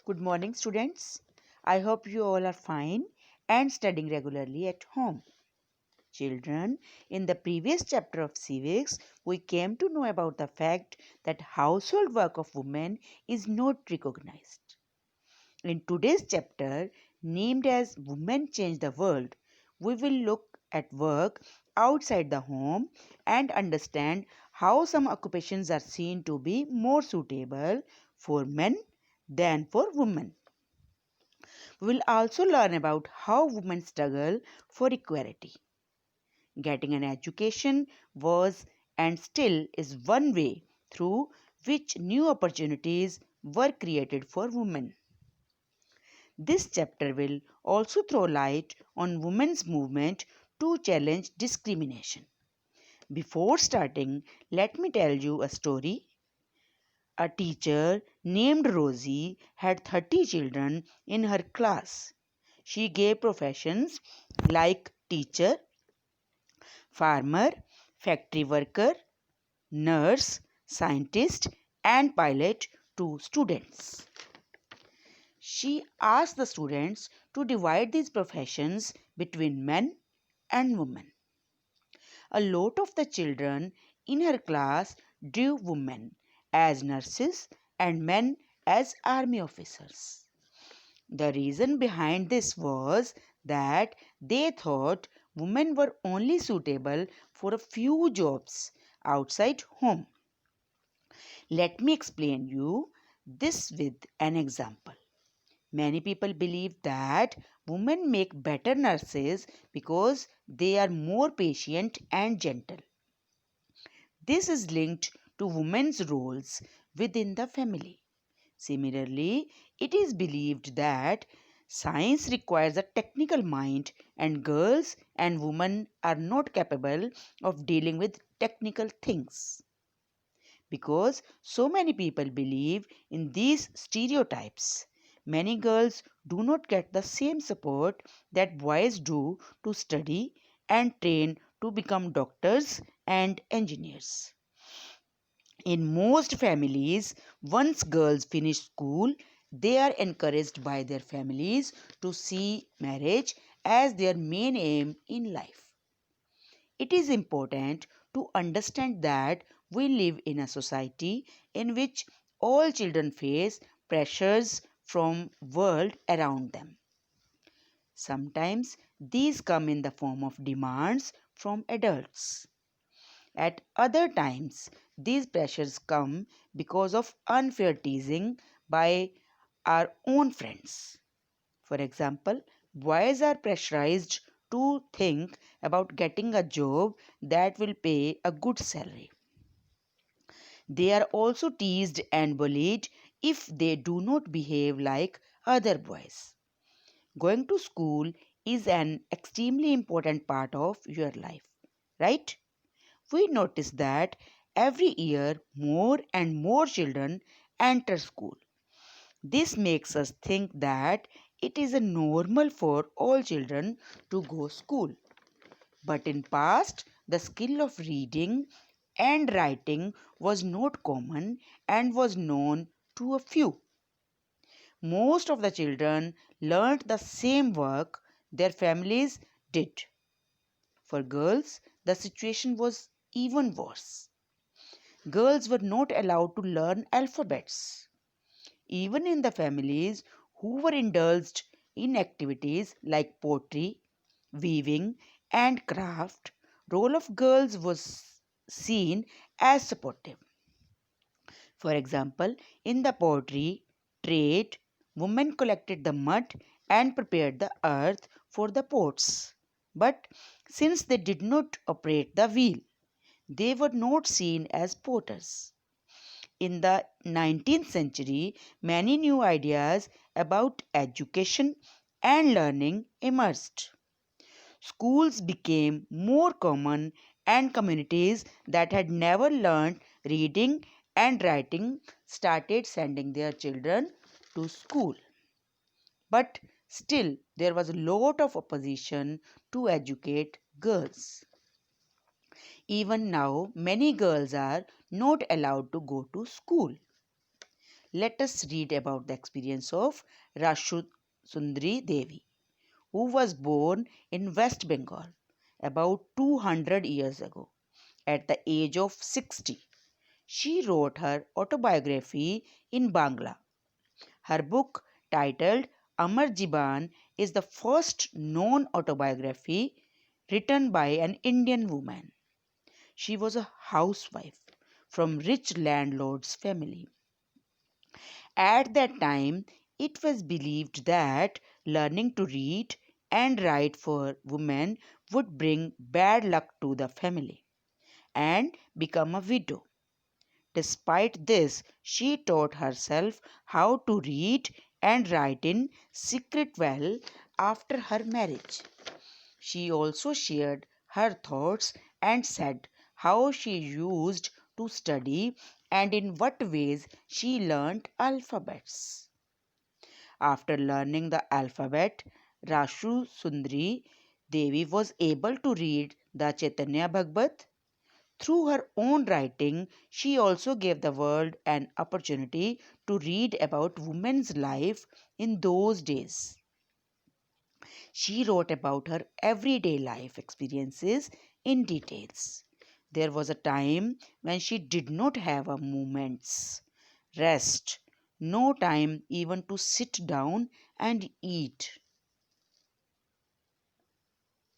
Good morning, students. I hope you all are fine and studying regularly at home. Children, in the previous chapter of civics, we came to know about the fact that household work of women is not recognized. In today's chapter, named as Women Change the World, we will look at work outside the home and understand how some occupations are seen to be more suitable for men than for women. We will also learn about how women struggle for equality. Getting an education was and still is one way through which new opportunities were created for women. This chapter will also throw light on women's movement to challenge discrimination. Before starting, let me tell you a story. A teacher named Rosie had 30 children in her class. She gave professions like teacher, farmer, factory worker, nurse, scientist, and pilot to students. She asked the students to divide these professions between men and women. A lot of the children in her class drew women as nurses and men as army officers. The reason behind this was that they thought women were only suitable for a few jobs outside home. Let me explain you this with an example. Many people believe that women make better nurses because they are more patient and gentle. This is linked to women's roles within the family. Similarly, it is believed that science requires a technical mind and girls and women are not capable of dealing with technical things. Because so many people believe in these stereotypes, many girls do not get the same support that boys do to study and train to become doctors and engineers. In most families, once girls finish school, they are encouraged by their families to see marriage as their main aim in life. It is important to understand that we live in a society in which all children face pressures from world around them. Sometimes these come in the form of demands from adults. At other times, these pressures come because of unfair teasing by our own friends. For example, boys are pressurized to think about getting a job that will pay a good salary. They are also teased and bullied if they do not behave like other boys. Going to school is an extremely important part of your life, right? We notice that every year more and more children enter school. This makes us think that it is a normal for all children to go school. But in past, the skill of reading and writing was not common and was known to a few. Most of the children learnt the same work their families did. For girls, the situation was even worse. Girls were not allowed to learn alphabets. Even in the families who were indulged in activities like pottery, weaving, and craft, role of girls was seen as supportive. For example, in the pottery trade, women collected the mud and prepared the earth for the pots. But since they did not operate the wheel, they were not seen as potters. In the 19th century, many new ideas about education and learning emerged. Schools became more common, and communities that had never learned reading and writing started sending their children to school. But still, there was a lot of opposition to educate girls. Even now, many girls are not allowed to go to school. let us read about the experience of Rashu Sundari Devi, who was born in West Bengal about 200 years ago. At the age of 60, she wrote her autobiography in Bangla. Her book, titled Amar Jiban, is the first known autobiography written by an Indian woman. She was a housewife from rich landlord's family. At that time, it was believed that learning to read and write for women would bring bad luck to the family and become a widow. Despite this, she taught herself how to read and write in secret well after her marriage. She also shared her thoughts and said how she used to study and in what ways she learnt alphabets. After learning the alphabet, Rashu Sundari Devi was able to read the Chaitanya Bhagavat. Through her own writing, she also gave the world an opportunity to read about women's life in those days. She wrote about her everyday life experiences in details. There was a time when she did not have a moment's rest, no time even to sit down and eat.